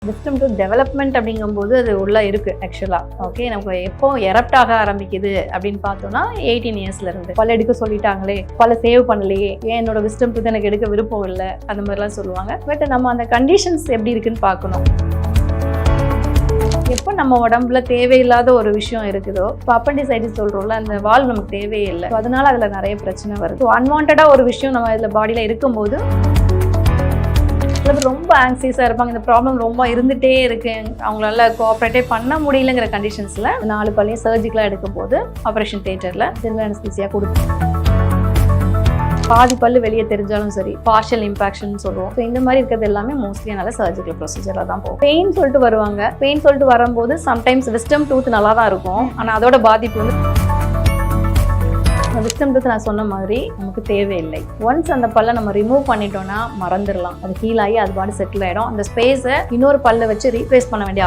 Wisdom tooth development அப்படிங்கும்போது அது உள்ளே இருக்குது ஆக்சுவலாக. ஓகே, நமக்கு எப்போ எரப்ட் ஆக ஆரம்பிக்குது அப்படின்னு பார்த்தோம்னா 18 இயர்ஸ்ல இருந்து. பல்ல எடுக்க சொல்லிட்டாங்களே, பல்ல சேவ் பண்ணலையே, ஏன் என்னோட விஸ்டம் டூத் எனக்கு எடுக்க விருப்பம் இல்லை, அந்த மாதிரிலாம் சொல்லுவாங்க. பட் நம்ம அந்த கண்டிஷன்ஸ் எப்படி இருக்குன்னு பார்க்கணும். எப்போ நம்ம உடம்புல தேவையில்லாத ஒரு விஷயம் இருக்குதோ, இப்போ அப்பண்டிசைட்டிஸ் சொல்கிறோம்ல, அந்த வால்வு நமக்கு தேவையே இல்லை. அதனால அதில் நிறைய பிரச்சனை வருது. அன்வான்டாக ஒரு விஷயம் நம்ம இதில் பாடியில் இருக்கும்போது ரொம்ப ஆங்ஸியஸாக இருப்பாங்க. இந்த ப்ராப்ளம் ரொம்ப இருந்துகிட்டே இருக்கு, அவங்களால கோஆப்ரேட்டே பண்ண முடியலங்கிற கண்டிஷன்ஸில் 4 பல்லையும் சர்ஜிக்கலாக எடுக்கும் போது ஆப்ரேஷன் தியேட்டரில் ஜெனரல் அனஸ்தீசியா கொடுத்து பாதி பல்லு வெளியே தெரிஞ்சாலும் சரி, பார்ஷியல் இம்பாக்ஷன் சொல்லுவோம். ஸோ இந்த மாதிரி இருக்கிறது எல்லாமே மோஸ்ட்லி நல்ல சர்ஜிக்கல் ப்ரொசீஜராக தான் போகும். பெயின் சொல்லிட்டு வருவாங்க. பெயின் சொல்லிட்டு வரும்போது சம்டைம்ஸ் விஸ்டம் டூத் நல்லா தான் இருக்கும், ஆனால் அதோட பாதிப்பு வந்து விஸ்டம் டூத் நான் சொன்ன மாதிரி நமக்கு தேவையில்லை. ஒன்ஸ் அந்த பல்லை நம்ம ரிமூவ் பண்ணிட்டோம்னா மறந்துடலாம். அது ஹீல் ஆகி அது பாடி செட்டில் ஆகிடும். அந்த ஸ்பேஸை இன்னொரு பல்லை வச்சு ரீப்ளேஸ் பண்ண வேண்டிய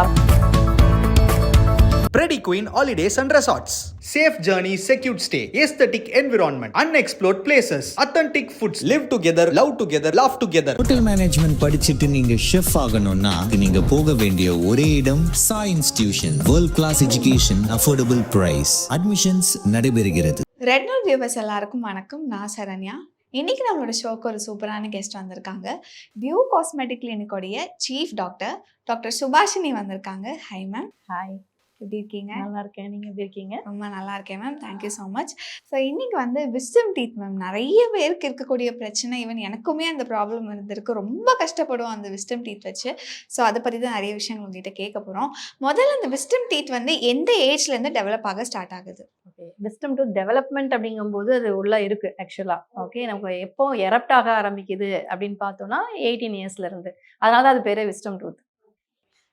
Pretty Queen Holidays and Resorts. Safe journey, secured stay, aesthetic environment, unexplored places, authentic foods, live together, love together, laugh together. Hotel management படிச்சுட்டு நீங்க ஷெஃப் ஆகணும்னா நீங்க போக வேண்டிய ஒரே இடம் Sai institution. World class education, affordable price. Admissions நடைபெறுகிறது. Red note viewers எல்லாருக்கும் வணக்கம். நான் சரண்யா. இன்னைக்கு நம்மளோட ஷோக்கு ஒரு சூப்பரான கெஸ்ட் வந்திருக்காங்க. வியூ காஸ்மெட்டிக் கிளினிக்கோடைய சீஃப் டாக்டர் சுபாஷினி வந்திருக்காங்க. Hi ma'am. ஹாய், எப்படி இருக்கீங்க? நல்லா இருக்கேன், நீங்கள் எப்படி இருக்கீங்க? ரொம்ப நல்லா இருக்கேன் ma'am. Thank you so much. So இன்னைக்கு வந்து விஸ்டம் டீத் மேம், நிறைய பேருக்கு இருக்கக்கூடிய பிரச்சனை. ஈவன் எனக்குமே அந்த ப்ராப்ளம் இருந்திருக்கு. ரொம்ப கஷ்டப்படுவோம் அந்த விஸ்டம் டீத் வச்சு. ஸோ அதை பற்றி தான் நிறைய விஷயங்கள் உங்ககிட்ட கேட்க போகிறோம். முதல்ல அந்த விஸ்டம் டீத் வந்து எந்த ஏஜ்லேருந்து டெவலப் ஆக ஸ்டார்ட் ஆகுது? ஓகே, விஸ்டம் டூத் டெவலப்மெண்ட் அப்படிங்கும்போது அது உள்ளே இருக்குது ஆக்சுவலாக. ஓகே, நமக்கு எப்போ எரப்ட் ஆக ஆரம்பிக்குது அப்படின்னு பார்த்தோம்னா 18 இயர்ஸ்ல இருந்து. அதனால தான் அது பேரே விஸ்டம் டூத்.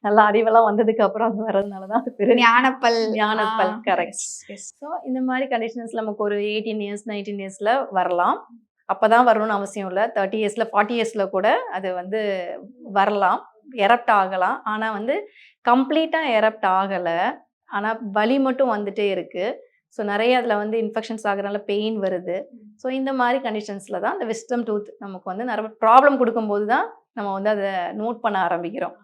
நல்லா அறிவெல்லாம் வந்ததுக்கு அப்புறம் அது வர்றதுனால தான் அது பேரு ஞானப்பல். கரெக்ட். ஸோ இந்த மாதிரி கண்டிஷன்ஸ் நமக்கு ஒரு 18 இயர்ஸ் 19 இயர்ஸ்ல வரலாம். அப்போதான் வரணும்னு அவசியம் இல்லை. 30 இயர்ஸ்ல 40 இயர்ஸ்ல கூட அது வந்து வரலாம், எரப்ட் ஆகலாம். ஆனால் வந்து கம்ப்ளீட்டாக எரப்ட் ஆகலை, ஆனால் வலி மட்டும் வந்துட்டே இருக்கு. ஸோ நிறைய அதில் வந்து இன்ஃபெக்ஷன்ஸ் ஆகிறதுனால பெயின் வருது. ஸோ இந்த மாதிரி கண்டிஷன்ஸில் தான் இந்த விஸ்டம் டூத் நமக்கு வந்து நிறைய ப்ராப்ளம் கொடுக்கும்போது தான் நம்ம வந்து அதை நோட் பண்ண ஆரம்பிக்கிறோம்.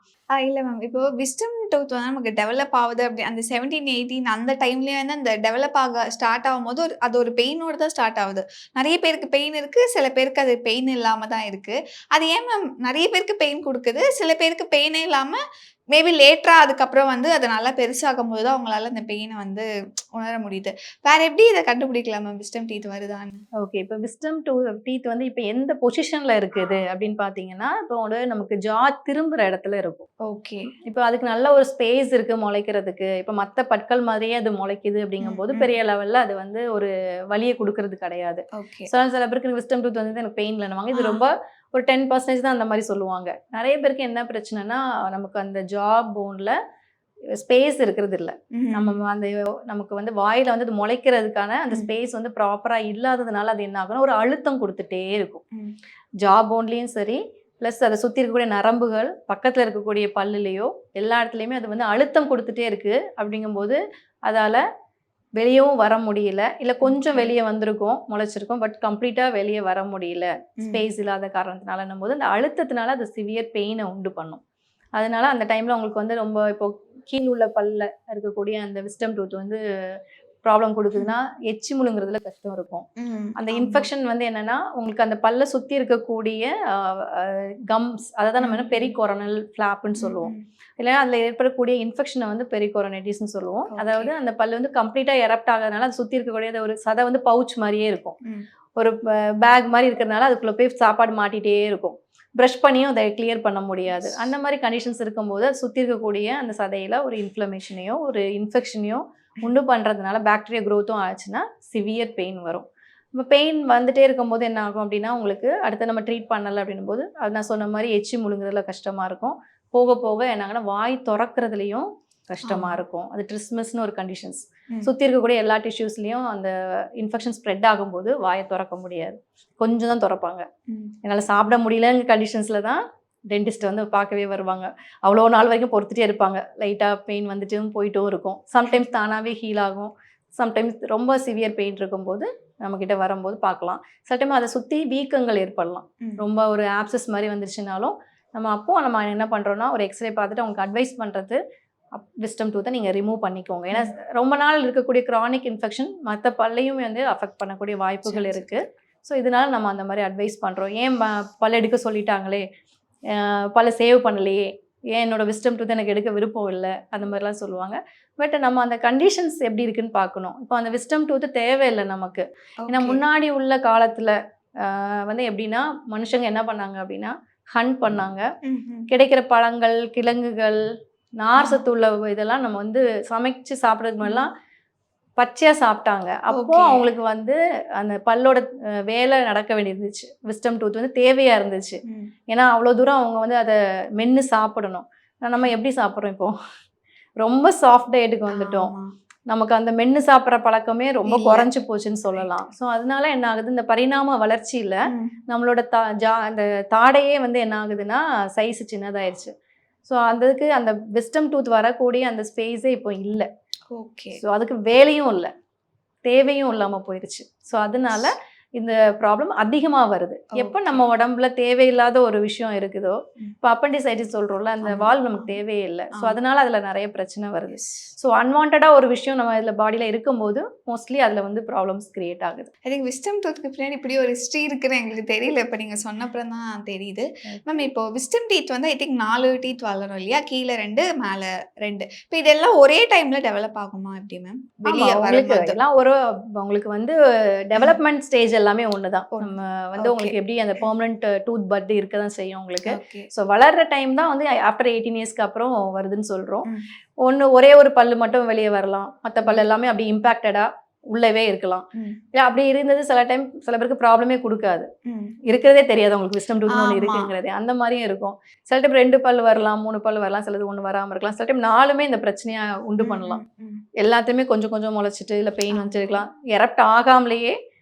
இல்லை மேம், இப்போ விஸ்டம் டூத் வந்து நமக்கு டெவலப் ஆகுது அப்படி அந்த 17, 18 அந்த டைம்லேயே வந்து அந்த டெவலப் ஆக ஸ்டார்ட் ஆகும்போது அது ஒரு பெயினோடு தான் ஸ்டார்ட் ஆகுது. நிறைய பேருக்கு பெயின் இருக்குது, சில பேருக்கு அது பெயின் இல்லாமல் தான் இருக்குது. அது ஏன் மேம் நிறைய பேருக்கு பெயின் கொடுக்குது, சில பேருக்கு பெயினே இல்லாமல் மேபி லேட்டராக அதுக்கப்புறம் வந்து அதை நல்லா பெருசாகும் போது தான் அவங்களால அந்த பெயினை வந்து உணர முடியுது. வேற எப்படி இதை கண்டுபிடிக்கலாம் மேம் விஸ்டம் டீத் வருதான்னு? ஓகே, இப்போ விஸ்டம் டீத் வந்து இப்போ எந்த பொசிஷனில் இருக்குது அப்படின்னு பார்த்தீங்கன்னா, இப்போ வந்து நமக்கு ஜா திரும்புகிற இடத்துல இருக்கும். ஓகே, இப்போ அதுக்கு நல்ல ஒரு ஸ்பேஸ் இருக்குது முளைக்கிறதுக்கு. இப்போ மற்ற பற்கள் மாதிரியே அது முளைக்குது அப்படிங்கும்போது பெரிய லெவலில் அது வந்து ஒரு வலியை கொடுக்கறது கிடையாது. ஓகே. சில பேருக்கு விஸ்டம் டூத் வந்து எனக்கு பெயின் இல்லைன்னுவாங்க. இது ரொம்ப ஒரு 10% தான் அந்த மாதிரி சொல்லுவாங்க. நிறைய பேருக்கு என்ன பிரச்சனைனா, நமக்கு அந்த ஜா போன்ல ஸ்பேஸ் இருக்கிறது இல்லை. நம்ம அந்த நமக்கு வந்து வாயில வந்து அது முளைக்கிறதுக்கான அந்த ஸ்பேஸ் வந்து ப்ராப்பரா இல்லாததுனால அது என்ன ஆகும்னா ஒரு அழுத்தம் கொடுத்துட்டே இருக்கும். ஜா போன்லேயும் சரி, ப்ளஸ் அதை சுற்றி இருக்கக்கூடிய நரம்புகள், பக்கத்தில் இருக்கக்கூடிய பல்லுலேயோ எல்லா இடத்துலையுமே அது வந்து அழுத்தம் கொடுத்துட்டே இருக்குது. அப்படிங்கும்போது அதால் வெளியவும் வர முடியல, இல்லை கொஞ்சம் வெளியே வந்திருக்கும், முளைச்சிருக்கும், பட் கம்ப்ளீட்டாக வெளியே வர முடியல ஸ்பேஸ் இல்லாத காரணத்தினாலன்னும் போது அந்த அழுத்தத்தினால அது சிவியர் பெயினை உண்டு பண்ணும். அதனால அந்த டைமில் உங்களுக்கு வந்து ரொம்ப இப்போ கீழ் உள்ள பல்ல இருக்கக்கூடிய அந்த விஸ்டம் டூத் வந்து ப்ராப்ளம் கொடுக்குதுன்னா எச்சி முழுங்குறதுல கஷ்டம் இருக்கும். அந்த இன்ஃபெக்ஷன் வந்து என்னன்னா உங்களுக்கு அந்த பல்ல சுற்றி இருக்கக்கூடிய கம்ஸ், அதை தான் நம்ம என்ன பெரிகோரனல் ஃப்ளாப்னு சொல்லுவோம். இல்லைன்னா அதில் ஏற்படக்கூடிய இன்ஃபெக்ஷனை வந்து பெரிகோரனைட்டிஸ்ன்னு சொல்லுவோம். அதாவது அந்த பல்லு வந்து கம்ப்ளீட்டாக எரப்ட் ஆகிறதுனால அது சுற்றி இருக்கக்கூடிய ஒரு சதை வந்து பவுச் மாதிரியே இருக்கும், ஒரு பேக் மாதிரி இருக்கிறதுனால அதுக்குள்ளே போய் சாப்பாடு மாட்டிகிட்டே இருக்கும். ப்ரஷ் பண்ணியும் அதை கிளியர் பண்ண முடியாது. அந்த மாதிரி கண்டிஷன்ஸ் இருக்கும்போது அது சுற்றி இருக்கக்கூடிய அந்த சதையில் ஒரு இன்ஃப்ளமேஷனையோ ஒரு இன்ஃபெக்ஷனையோ உண்டு பண்ணுறதுனால பாக்டீரியா க்ரோத்தும் ஆச்சுன்னா சிவியர் பெயின் வரும். இப்போ பெயின் வந்துட்டே இருக்கும்போது என்ன ஆகும் அப்படின்னா, உங்களுக்கு அடுத்து நம்ம ட்ரீட் பண்ணலை அப்படின்னும் போது அது நான் சொன்ன மாதிரி எச்சி முழுங்குறதுல கஷ்டமாக இருக்கும். போக போக என்னாங்கன்னா வாய் திறக்கிறதுலையும் கஷ்டமாக இருக்கும். அது ட்ரிஸ்மஸ்னு ஒரு கண்டிஷன்ஸ். சுற்றி இருக்கக்கூடிய எல்லா டிஷ்யூஸ்லேயும் அந்த இன்ஃபெக்ஷன் ஸ்ப்ரெட் ஆகும்போது வாயை திறக்க முடியாது, கொஞ்சம் தான் திறப்பாங்க. என்னால் சாப்பிட முடியலங்கிற கண்டிஷன்ஸில் தான் டென்டிஸ்ட் வந்து பார்க்கவே வருவாங்க. அவ்வளோ நாள் வரைக்கும் பொறுத்துட்டே இருப்பாங்க. லைட்டாக பெயின் வந்துட்டும் போயிட்டும் இருக்கும். சம்டைம்ஸ் தானாகவே ஹீல் ஆகும். சம்டைம்ஸ் ரொம்ப சிவியர் பெயின் இருக்கும்போது நம்மக்கிட்ட வரும்போது பார்க்கலாம். சில டைம் அதை சுற்றி வீக்கங்கள் ஏற்படலாம். ரொம்ப ஒரு ஆப்சஸ் மாதிரி வந்துருச்சுனாலும் நம்ம என்ன பண்ணுறோன்னா ஒரு எக்ஸ்ரே பார்த்துட்டு அவங்களுக்கு அட்வைஸ் பண்ணுறது விஸ்டம் டூத்தை நீங்கள் ரிமூவ் பண்ணிக்கோங்க. ஏன்னா ரொம்ப நாள் இருக்கக்கூடிய க்ரானிக் இன்ஃபெக்ஷன் மற்ற பல்லையும் வந்து அஃபெக்ட் பண்ணக்கூடிய வாய்ப்புகள் இருக்குது. ஸோ இதனால நம்ம அந்த மாதிரி அட்வைஸ் பண்ணுறோம். ஏன் பல் எடுக்க சொல்லிட்டாங்களே, பல்ல சேவ் பண்ணலையே, ஏன் என்னோட விஸ்டம் டூத் எனக்கு எடுக்க விருப்பம் இல்லை, அந்த மாதிரிலாம் சொல்லுவாங்க. பட் நம்ம அந்த கண்டிஷன்ஸ் எப்படி இருக்குன்னு பார்க்கணும். இப்போ அந்த விஸ்டம் டூத்து தேவையில்லை நமக்கு. ஏன்னா முன்னாடி உள்ள காலத்தில் வந்து எப்படின்னா மனுஷங்க என்ன பண்ணாங்க அப்படின்னா ஹண்ட் பண்ணாங்க. கிடைக்கிற பழங்கள், கிழங்குகள், நார் சத்து உள்ள இதெல்லாம் நம்ம வந்து சமைச்சு சாப்பிட்றதுக்கு முன்னெல்லாம் பச்சையாக சாப்பிட்டாங்க. அப்போ அவங்களுக்கு வந்து அந்த பல்லோட வேலை நடக்க வேண்டியிருந்துச்சு. விஸ்டம் டூத் வந்து தேவையாக இருந்துச்சு. ஏன்னா அவ்வளோ தூரம் அவங்க வந்து அதை மென்று சாப்பிடணும். நம்ம எப்படி சாப்பிட்றோம் இப்போ? ரொம்ப சாஃப்ட் டயட்டுக்கு வந்துட்டோம். நமக்கு அந்த மென்று சாப்பிட்ற பழக்கமே ரொம்ப குறைஞ்சி போச்சுன்னு சொல்லலாம். ஸோ அதனால என்ன ஆகுது, இந்த பரிணாம வளர்ச்சியில் நம்மளோட அந்த தாடையே வந்து என்ன ஆகுதுன்னா சைஸ் சின்னதாயிருச்சு. ஸோ அதுக்கு அந்த விஸ்டம் டூத் வரக்கூடிய அந்த ஸ்பேஸே இப்போ இல்லை. ஓகே. ஸோ அதுக்கு வேலையும் இல்லை, தேவையும் இல்லாமல் போயிடுச்சு. ஸோ அதனால இந்த ப்ராப்ளம் அதிகமாக வருது. எப்போ நம்ம உடம்புல தேவையில்லாத ஒரு விஷயம் இருக்குதோ, இப்போ அப்பண்டிசைட்டிஸ் சொல்கிறோம்ல, அந்த வால்வ் நமக்கு தேவையே இல்லை. ஸோ அதனால அதில் நிறைய பிரச்சனை வருது. ஸோ அன்வான்டாக ஒரு விஷயம் நம்ம இதில் பாடியில் இருக்கும்போது மோஸ்ட்லி அதில் வந்து ப்ராப்ளம்ஸ் கிரியேட் ஆகுது. ஐ திங்க் விஸ்டம் டூத்துக்கு பின்னாடி இப்படி ஒரு ஹிஸ்ட்ரி இருக்குன்னு எங்களுக்கு தெரியல. இப்போ நீங்கள் சொன்னப்புறம் தான் தெரியுது. மேம் இப்போ விஸ்டம் டீத் வந்து ஐ திங்க் 4 டீத் வளரும் இல்லையா? கீழே 2, மேலே 2. இப்போ இதெல்லாம் ஒரே டைமில் டெவலப் ஆகுமா எப்படி மேம்? வெளியே எல்லாம் உங்களுக்கு வந்து டெவலப்மெண்ட் ஸ்டேஜ் எல்லாமே ஒண்ணுதான். நம்ம வந்து உங்களுக்கு எப்படி அந்த பெர்மனன்ட் டூத் பட் இருக்க தான் செய்யும் உங்களுக்கு. ஸோ வளர்ற டைம் தான் வந்து ஆஃப்டர் 18 இயர்ஸ்க்கு அப்புறம் வருதுன்னு சொல்றோம். ஒரே ஒரு பல்லு மட்டும் வெளியே வரலாம், மற்ற பல்லு எல்லாமே அப்படி இம்பாக்டடா உள்ளவே இருக்கலாம். இல்லை அப்படி இருந்தது சில டைம் சில பேருக்கு ப்ராப்ளமே கொடுக்காது, இருக்கிறதே தெரியாது உங்களுக்கு விஸ்டம் டூத் ஒன்று இருக்குங்கிறதே. அந்த மாதிரியும் இருக்கும். சில டைம் 2 பல்லு வரலாம், 3 பல்லு வரலாம், சிலது 1 வராமல் இருக்கலாம். சில டைம் 4மே இந்த பிரச்சனையா உண்டு பண்ணலாம். எல்லாத்தையுமே கொஞ்சம் கொஞ்சம் முளைச்சிட்டு இல்லை பெயின் வச்சிருக்கலாம், எரப்ட் ஆகாமலேயே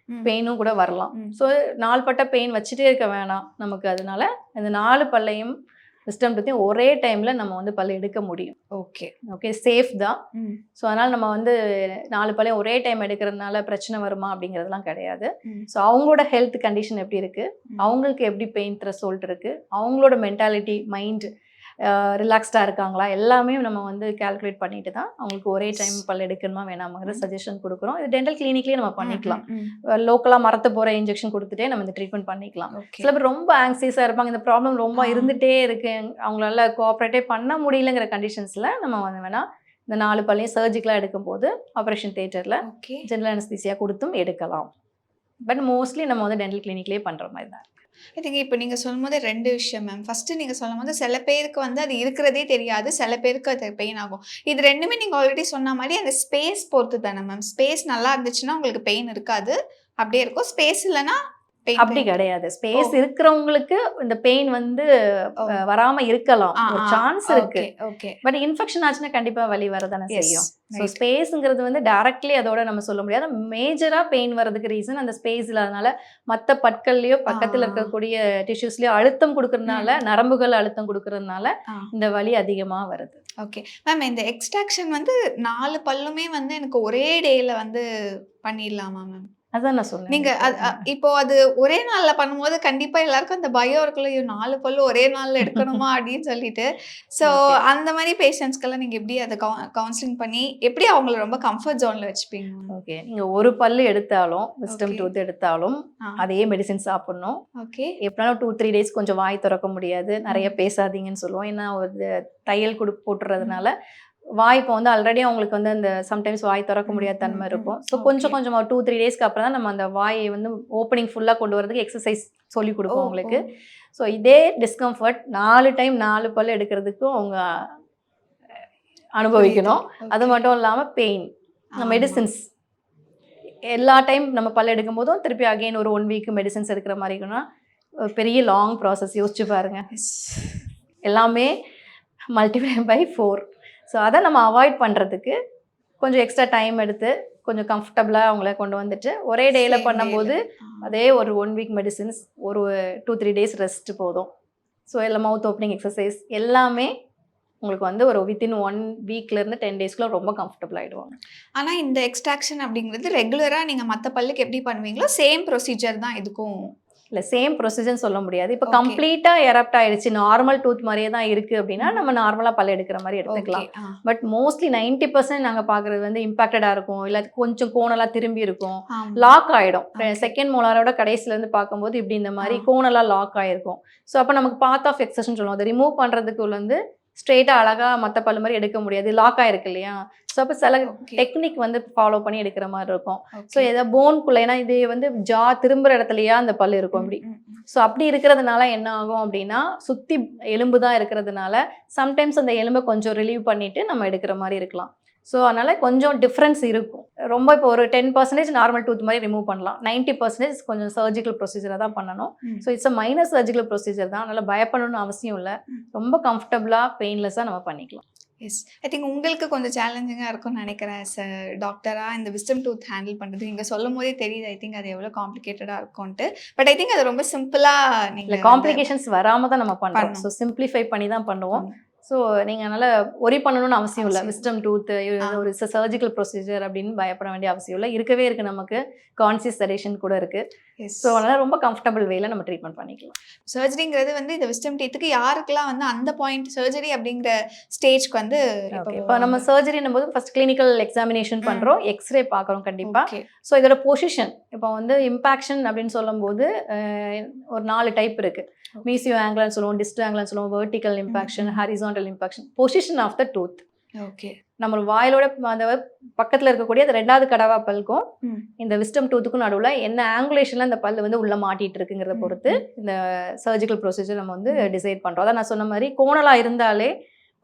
பெயினும் கூட வரலாம். ஸோ 4 பட்ட பெயின் வச்சுட்டே இருக்க வேணாம் நமக்கு. அதனால இந்த 4 பல்லையும் விஸ்டம் டூத்தையும் ஒரே டைம்ல நம்ம வந்து பல் எடுக்க முடியும். ஓகே, சேஃப் தான். ஸோ அதனால நம்ம வந்து 4 பல்லையும் ஒரே டைம் எடுக்கிறதுனால பிரச்சனை வருமா அப்படிங்கிறதுலாம் கிடையாது. ஸோ அவங்களோட ஹெல்த் கண்டிஷன் எப்படி இருக்கு, அவங்களுக்கு எப்படி பெயின் த்ரெஷோல்ட் இருக்கு, அவங்களோட மென்டாலிட்டி, மைண்ட் ரிலாக்ஸ்டாக இருக்காங்களா, எல்லாமே நம்ம வந்து கால்குலேட் பண்ணிட்டு தான் அவங்களுக்கு ஒரே டைம் பல் எடுக்கணுமா வேணாமாங்கிற சஜஷன் கொடுக்குறோம். இது டென்டல் கிளினிக்லேயே நம்ம பண்ணிக்கலாம். லோக்கலாக மரத்து போகிற இன்ஜெக்ஷன் கொடுத்துட்டே நம்ம இந்த ட்ரீட்மெண்ட் பண்ணிக்கலாம். சில பேர் ரொம்ப ஆங்ஸியஸாக இருப்பாங்க, இந்த ப்ராப்ளம் ரொம்ப இருந்துகிட்டே இருக்கு, அவங்களால கோஆப்ரேட்டே பண்ண முடியலங்கிற கண்டிஷன்ஸில் நம்ம வந்து வேணால் இந்த 4 பல்லையும் சர்ஜிக்கலாக எடுக்கும்போது ஆப்ரேஷன் தியேட்டரில் ஜெனரல் அனஸ்தீசியா கொடுத்தும் எடுக்கலாம். பட் மோஸ்ட்லி நம்ம வந்து டென்டல் கிளினிக்லேயே பண்ணுற மாதிரி தான். ஐ திங்க் இப்போ நீங்கள் சொல்லும் போது 2 விஷயம் மேம். ஃபஸ்ட்டு நீங்கள் சொல்லும் போது சில பேருக்கு வந்து அது இருக்கிறதே தெரியாது, சில பேருக்கு அது பெயின் ஆகும். இது 2மே நீங்கள் ஆல்ரெடி சொன்ன மாதிரி அந்த ஸ்பேஸ் பொறுத்து தானே மேம்? ஸ்பேஸ் நல்லா இருந்துச்சுன்னா உங்களுக்கு பெயின் இருக்காது, அப்படியே இருக்கும். ஸ்பேஸ் இல்லைன்னா அப்படி கிடையாது. ஸ்பேஸ் இருக்கிறவங்களுக்கு இந்த பெயின் வந்து வராம இருக்கலாம், ஒரு சான்ஸ் இருக்கு. பட் இன்ஃபெக்ஷன் ஆச்சுன்னா கண்டிப்பா வலி வரதானே செய்யும். ஸோ ஸ்பேஸுங்கிறது வந்து டைரக்ட்லி அதோட நம்ம சொல்ல முடியாது. மேஜரா பெயின் வரதுக்கு ரீசன் அந்த ஸ்பேஸ் இல்லாதனால மற்ற பற்கள்லயோ பக்கத்துல இருக்கக்கூடிய டிஷ்யூஸ்லயோ அழுத்தம் கொடுக்கறதுனால, நரம்புகள் அழுத்தம் கொடுக்கறதுனால இந்த வலி அதிகமா வருது. ஓகே மேம், இந்த எக்ஸ்ட்ராக்ஷன் வந்து 4 பல்லுமே வந்து எனக்கு ஒரே டேல வந்து பண்ணிடலாமா மேம்? அதான் நான் சொன்னேன். நீங்க இப்போ அது ஒரே நாள்ல பண்ணும்போது கண்டிப்பா எல்லாருக்கும் அந்த பயம் இருக்குல்ல, 4 பல்லு ஒரே நாள்ல எடுக்கணுமா அப்படின்னு சொல்லிட்டு. ஸோ அந்த மாதிரி பேஷண்ட்ஸ்க்கெல்லாம் நீங்க எப்படி அதை கவுன்சிலிங் பண்ணி எப்படி அவங்கள ரொம்ப கம்ஃபர்ட் ஜோன்ல வச்சுப்பீங்க? ஓகே, நீங்க ஒரு பல்லு எடுத்தாலும் விஸ்டம் டூத் எடுத்தாலும் அதே மெடிசின் சாப்பிடணும். ஓகே, எப்படினாலும் 2-3 டேஸ் கொஞ்சம் வாய் திறக்க முடியாது, நிறைய பேசாதீங்கன்னு சொல்லுவோம். ஏன்னா ஒரு தையல் போட்டுறதுனால வாய் இப்போ வந்து ஆல்ரெடி அவங்களுக்கு வந்து அந்த சம்டைம்ஸ் வாய் திறக்க முடியாத தன்மை இருக்கும். ஸோ கொஞ்சம் கொஞ்சமாக 2-3 டேஸ்க்கு அப்புறம் தான் நம்ம அந்த வாயை வந்து ஓப்பனிங் ஃபுல்லாக கொண்டு வரதுக்கு எக்ஸசைஸ் சொல்லி கொடுப்போம் அவங்களுக்கு. ஸோ இதே டிஸ்கம்ஃபர்ட் 4 டைம் 4 பல் எடுக்கிறதுக்கும் அவங்க அனுபவிக்கணும். அது மட்டும் இல்லாமல் பெயின், மெடிசின்ஸ் எல்லா டைம் நம்ம பல் எடுக்கும் போதும் திருப்பி அகெயின் ஒரு 1 வீக் மெடிசின்ஸ் எடுக்கிற மாதிரி இருக்குன்னா பெரிய லாங் ப்ராசஸ். யோசிச்சு பாருங்க, எல்லாமே மல்டிப்ளை பை 4. ஸோ அதை நம்ம அவாய்ட் பண்ணுறதுக்கு கொஞ்சம் எக்ஸ்ட்ரா டைம் எடுத்து கொஞ்சம் கம்ஃபர்டபுளாக அவங்கள கொண்டு வந்துட்டு ஒரே டேயில் பண்ணும்போது அதே ஒரு 1 வீக் மெடிசின்ஸ், ஒரு 2-3 டேஸ் ரெஸ்ட் போதும். ஸோ எல்லாம் மவுத் ஓப்பனிங் எக்ஸசைஸ் எல்லாமே உங்களுக்கு வந்து ஒரு வித்தின் 1 வீக்லேருந்து 10 டேஸ்க்குள்ள ரொம்ப கம்ஃபர்டபுள் ஆகிடுவாங்க. ஆனால் இந்த எக்ஸ்ட்ராக்ஷன் அப்படிங்கிறது ரெகுலராக நீங்கள் மற்ற பல்லுக்கு எப்படி பண்ணுவீங்களோ சேம் ப்ரொசீஜர் தான் இதுக்கும் இல்லை சேம் ப்ரொசீஜர்னு சொல்ல முடியாது. இப்போ Okay. கம்ப்ளீட்டாக எரப்ட் ஆயிடுச்சு, நார்மல் டூத் மாதிரியே தான் இருக்குது அப்படின்னா நம்ம நார்மலாக பல் எடுக்கிற மாதிரி எடுத்துக்கலாம். ஓகே. பட் மோஸ்ட்லி 90% நாங்கள் பார்க்குறது வந்து இம்பாக்டடாக இருக்கும், இல்லை கொஞ்சம் கோணலாக திரும்பி இருக்கும், லாக் ஆகிடும். செகண்ட் மோலாரோட கடைசிலேருந்து பார்க்கும்போது இப்படி இந்த மாதிரி கோணலாக லாக் ஆகிருக்கும். ஸோ அப்போ நமக்கு பாத் ஆஃப் எக்ஸஷன் சொல்லுவோம். அதை ரிமூவ் பண்ணுறதுக்கு வந்து ஸ்ட்ரெயிட்டாக அழகாக மற்ற பல் மாதிரி எடுக்க முடியாது, லாக் ஆகிருக்கு இல்லையா. ஸோ அப்போ சில டெக்னிக் வந்து ஃபாலோ பண்ணி எடுக்கிற மாதிரி இருக்கும். ஸோ எதாவது போன்குள்ளே, ஏன்னா இது வந்து ஜா திரும்புகிற இடத்துலையா அந்த பல் இருக்கும் அப்படி. ஸோ அப்படி இருக்கிறதுனால என்ன ஆகும் அப்படின்னா, சுற்றி எலும்பு தான் இருக்கிறதுனால சம்டைம்ஸ் அந்த எலும்பை கொஞ்சம் ரிலீவ் பண்ணிவிட்டு நம்ம எடுக்கிற மாதிரி இருக்கலாம். ஸோ அதனால் கொஞ்சம் டிஃப்ரென்ஸ் இருக்கும். ரொம்ப இப்போ ஒரு 10% நார்மல் டூத் மாதிரி ரிமூவ் பண்ணலாம், 90% கொஞ்சம் சர்ஜிக்கல் ப்ரொசீஜராக தான் பண்ணணும். So it's a minor surgical procedure தான், அதனால் பயப்படணும்னு அவசியம் இல்லை. ரொம்ப கம்ஃபர்டபுளாக பெயின்லெஸ்ஸாக நம்ம பண்ணிக்கலாம். எஸ், ஐ திங்க் உங்களுக்கு கொஞ்சம் சேலஞ்சிங்காக இருக்கும்னு நினைக்கிறேன். டாக்டராக இந்த விஸ்டம் டூத் ஹேண்டில் பண்ணுறது நீங்கள் சொல்லும் போதே தெரியுது. ஐ திங்க் அது எவ்வளோ காம்ப்ளிகேட்டடாக இருக்கும்ன்ட்டு. பட் ஐ திங்க் அது ரொம்ப சிம்பிளாக இல்லை, நீங்கள் காம்ப்ளிகேஷன்ஸ் வராமல் தான் நம்ம பண்ணுறோம். ஸோ சிம்பிளிஃபை பண்ணி தான் பண்ணுவோம். ஸோ நீங்கள் அதனால் ஒரி பண்ணணும்னு அவசியம் இல்லை. விஸ்டம் டூத்து ஒரு சர்ஜிக்கல் ப்ரொசீஜர் அப்படின்னு பயப்பட வேண்டிய அவசியம் இல்லை. இருக்கவே இருக்குது, நமக்கு கான்சியஸ் செடேஷன் கூட இருக்குது. ஸோ அதனால் ரொம்ப கம்ஃபர்டபுள் வேல நம்ம ட்ரீட்மெண்ட் பண்ணிக்கலாம். சர்ஜரிங்கிறது வந்து இந்த விஸ்டம் டீத்துக்கு யாருக்கெல்லாம் வந்து அந்த பாயிண்ட் சர்ஜரி அப்படிங்கிற ஸ்டேஜ்க்கு வந்து இப்போ நம்ம சர்ஜரின்னும் போது ஃபர்ஸ்ட் கிளினிக்கல் எக்ஸாமினேஷன் பண்ணுறோம், எக்ஸ்ரே பார்க்குறோம் கண்டிப்பாக. ஸோ இதோட பொசிஷன் இப்போ வந்து இம்பாக்ஷன் அப்படின்னு சொல்லும்போது ஒரு 4 டைப் இருக்குது. மீசியோ ஆங்கிள்னு சொல்லுவோம், டிஸ்டோ ஆங்கிள்னு சொல்லுவோம், vertical impaction, horizontal impaction. Position of the tooth, okay, நம்ம வாயிலோட அந்த பக்கத்தில் இருக்கக்கூடிய அந்த 2வது கடவா பல்லுக்கும் இந்த விஸ்டம் டூத்துக்கும் நடுவில் என்ன ஆங்குலேஷனில் அந்த பல் வந்து உள்ளே மாட்டிகிட்டு இருக்குங்கிறத பொறுத்து இந்த சர்ஜிக்கல் ப்ரொசீஜர் நம்ம வந்து டிசைட் பண்ணுறோம். அதான் நான் சொன்ன மாதிரி கோணலாக இருந்தாலே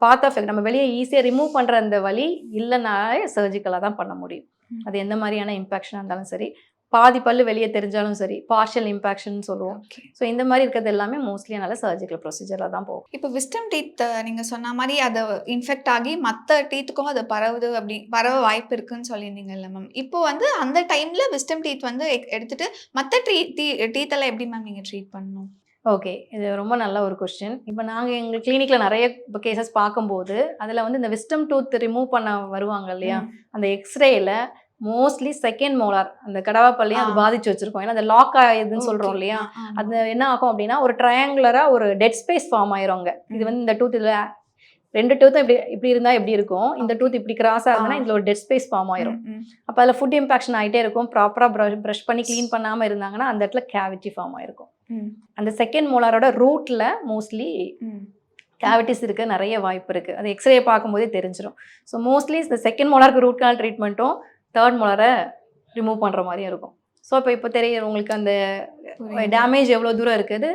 பாத் ஆஃப் நம்ம வெளியே ஈஸியாக ரிமூவ் பண்ணுற அந்த வலி இல்லைனாலே சர்ஜிக்கலாக தான் பண்ண முடியும். அது எந்த மாதிரியான இம்பாக்ஷனாக இருந்தாலும் சரி, பாதி பல்லு வெளியே தெரிஞ்சாலும் சரி, பார்ஷியல் இம்பாக்ஷன் சொல்லுவோம். ஸோ இந்த மாதிரி இருக்கிறது எல்லாமே மோஸ்ட்லி நல்ல சர்ஜிக்கல் ப்ரொசீஜராக தான் போகும். இப்போ விஸ்டம் டீத் நீங்கள் சொன்ன மாதிரி அதை இன்ஃபெக்ட் ஆகி மற்ற டீத்துக்கும் அது பரவுது, அப்படி பரவ வாய்ப்பு இருக்குன்னு சொல்லியிருந்தீங்கல்ல மேம். இப்போ வந்து அந்த டைமில் விஸ்டம் டீத் வந்து எடுத்துட்டு மற்ற டீத்தெல்லாம் எப்படி மேம் நீங்கள் ட்ரீட் பண்ணணும்? ஓகே, இது ரொம்ப நல்ல ஒரு கொஸ்டின். இப்போ நாங்கள் எங்கள் கிளினிக்கில் நிறைய கேசஸ் பார்க்கும்போது அதில் வந்து இந்த விஸ்டம் டூத் ரிமூவ் பண்ண வருவாங்க இல்லையா, அந்த எக்ஸ்ரேயில் மோஸ்ட்லி செகண்ட் மோலார் அந்த கடவா பல்லையும் அது பாதிச்சு வச்சிருக்கோம். ஏன்னா அந்த லாக் ஆகுதுன்னு சொல்றோம் இல்லையா, அது என்ன ஆகும் அப்படின்னா ஒரு ட்ரையாங்குலரா ஒரு டெட் ஸ்பேஸ் ஃபார்ம் ஆயிருங்க. இது வந்து இந்த டூத் இதில் 2 டூத்தும் இப்படி இருந்தால் எப்படி இருக்கும், இந்த டூத் இப்படி கிராஸ் ஆகுதுன்னா இதில் ஒரு டெட் ஸ்பேஸ் ஃபார்ம் ஆயிரும். அப்போ அதில் ஃபுட் இம்பாக்ஷன் ஆகிட்டே இருக்கும். ப்ராப்பராக ப்ரஷ் பண்ணி க்ளீன் பண்ணாமல் இருந்தாங்கன்னா அந்த இடத்துல கேவிட்டி ஃபார்ம் ஆயிருக்கும். அந்த செகண்ட் மோலாரோட ரூட்டில் மோஸ்ட்லி கேவிட்டிஸ் இருக்க நிறைய வாய்ப்பு இருக்குது. அது எக்ஸ்ரே பார்க்கும்போதே தெரிஞ்சிடும். ஸோ மோஸ்ட்லி இந்த செகண்ட் மோலாருக்கு ரூட் கனால் ட்ரீட்மெண்ட்டும் தேர்ட் மோலாரை ரிமூவ் பண்ணுற மாதிரியும் இருக்கும். ஸோ இப்போ தெரியும் உங்களுக்கு அந்த டேமேஜ் எவ்வளோ தூரம் இருக்குது.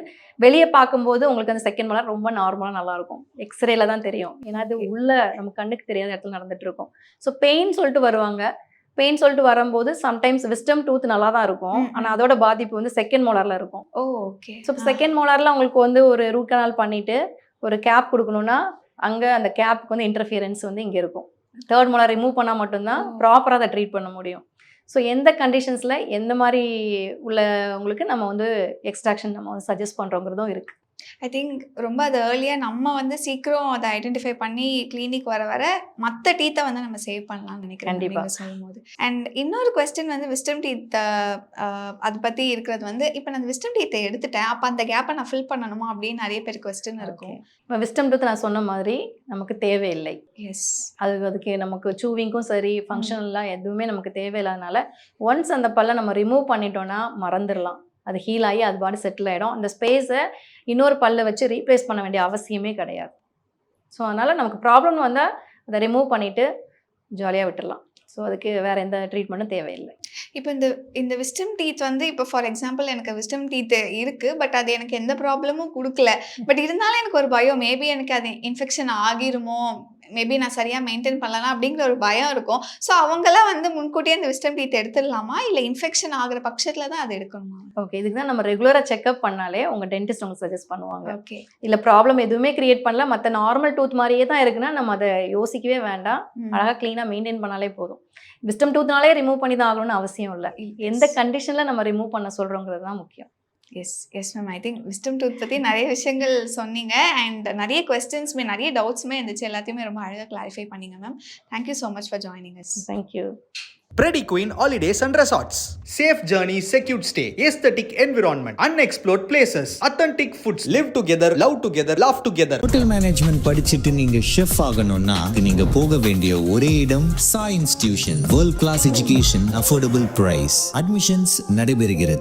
வெளியே பார்க்கும்போது உங்களுக்கு அந்த செகண்ட் மோலார் ரொம்ப நார்மலாக நல்லாயிருக்கும், எக்ஸ்ரேல தான் தெரியும். ஏன்னா அது உள்ள நம்ம கண்ணுக்கு தெரியாத இடத்துல நடந்துட்டு இருக்கும். ஸோ பெயின் சொல்லிட்டு வருவாங்க. பெயின் சொல்லிட்டு வரும்போது சம்டைம்ஸ் விஸ்டம் டூத் நல்லா தான் இருக்கும், ஆனால் அதோட பாதிப்பு வந்து செகண்ட் மோலாரில் இருக்கும். ஓகே. ஸோ செகண்ட் மோலாரில் உங்களுக்கு வந்து ஒரு ரூட் கனால் பண்ணிவிட்டு ஒரு கேப் கொடுக்கணுன்னா அங்கே அந்த கேப்புக்கு வந்து இன்டர்ஃபியரன்ஸ் வந்து இங்கே இருக்கும். தேர்ட் மோலார் ரிமூவ் பண்ணால் மட்டும்தான் ப்ராப்பராக அதை ட்ரீட் பண்ண முடியும். ஸோ எந்த கண்டிஷன்ஸில் எந்த மாதிரி உள்ளவங்களுக்கு நம்ம வந்து எக்ஸ்ட்ராக்ஷன் நம்ம வந்து சஜஸ்ட் பண்ணுறோங்கிறதும் இருக்குது. ஐ திங்க் ரொம்ப அது ஏர்லியாக நம்ம வந்து சீக்கிரம் அதை ஐடென்டிஃபை பண்ணி கிளினிக் வர மற்ற டீத்தை வந்து நம்ம சேவ் பண்ணலாம்னு நினைக்கிறேன் கண்டிப்பாக சொல்லும் போது. அண்ட் இன்னொரு கொஸ்டின் வந்து விஸ்டம் டீத் அதை பற்றி இருக்கிறது வந்து, இப்போ நான் விஸ்டம் டீத்தை எடுத்துட்டேன், அப்போ அந்த கேப்பை நான் ஃபில் பண்ணணுமா அப்படின்னு நிறைய பேர் கொஸ்டின் இருக்கும். இப்போ விஸ்டம் டூத் நான் சொன்ன மாதிரி நமக்கு தேவையில்லை. எஸ், அதுக்கு நமக்கு சூவிங்க்கும் சரி ஃபங்க்ஷனெலாம் எதுவுமே நமக்கு தேவையில்லாதனால ஒன்ஸ் அந்த பல்லை நம்ம ரிமூவ் பண்ணிட்டோன்னா மறந்துடலாம். அது ஹீல் ஆகி அது பாடி செட்டில் ஆகிடும். அந்த ஸ்பேஸை இன்னொரு பல்லை வச்சு ரீப்ளேஸ் பண்ண வேண்டிய அவசியமே கிடையாது. ஸோ அதனால் நமக்கு ப்ராப்ளம் வந்தால் அதை ரிமூவ் பண்ணிவிட்டு ஜாலியாக விட்டுடலாம். ஸோ அதுக்கு வேறு எந்த ட்ரீட்மெண்ட்டும் தேவையில்லை. இப்போ இந்த விஸ்டம் டீத் வந்து இப்போ ஃபார் எக்ஸாம்பிள் எனக்கு விஸ்டம் டீத் இருக்குது, பட் அது எனக்கு எந்த ப்ராப்ளமும் கொடுக்கல. பட் இருந்தாலும் எனக்கு ஒரு பயம், மேபி எனக்கு அது இன்ஃபெக்ஷன் ஆகிருமோ, மேபி நான் சரியாக மெயின்டைன் பண்ணலாம் அப்படிங்கிற ஒரு பயம் இருக்கும். ஸோ அவங்களாம் வந்து முன்கூட்டியே அந்த விஸ்டம் டீத் எடுத்துடலாமா, இல்லை இன்ஃபெக்ஷன் ஆகிற பட்சத்தில் தான் அது எடுக்கணுமா? ஓகே, இதுக்கு தான் நம்ம ரெகுலராக செக்அப் பண்ணாலே உங்கள் டென்டிஸ்ட் உங்களுக்கு சஜஸ்ட் பண்ணுவாங்க. ஓகே, இல்லை ப்ராப்ளம் எதுவுமே கிரியேட் பண்ணல, மற்ற நார்மல் டூத் மாதிரியே தான் இருக்குன்னா நம்ம அதை யோசிக்கவே வேண்டாம், அழகாக க்ளீனாக மெயின்டைன் பண்ணாலே போதும். விஸ்டம் டூத்னாலே ரிமூவ் பண்ணி தான் ஆகணும்னு அவசியம் இல்லை. எந்த கண்டிஷனில் நம்ம ரிமூவ் பண்ண சொல்கிறோங்கிறது தான் முக்கியம். Yes ma'am. I think wisdom tooth பற்றி நிறைய விஷயங்கள் சொன்னீங்க அண்ட் நிறைய கொஸ்டின்ஸுமே நிறைய டவுட்ஸுமே இருந்துச்சு, எல்லாத்தையுமே ரொம்ப அழகாக கிளாரிஃபை பண்ணிங்க ma'am. Thank you so much for joining us. Thank you. Pretty Queen Holidays and Resorts. Safe journey, secured stay, aesthetic environment, unexplored places, authentic foods. Live together, love together, laugh together. Hotel management படிச்சுட்டு நீங்க chef ஆகணும்னா நீங்க போக வேண்டிய ஒரே இடம் Sai institution. World class education, affordable price. Admissions நடைபெறுகிறது.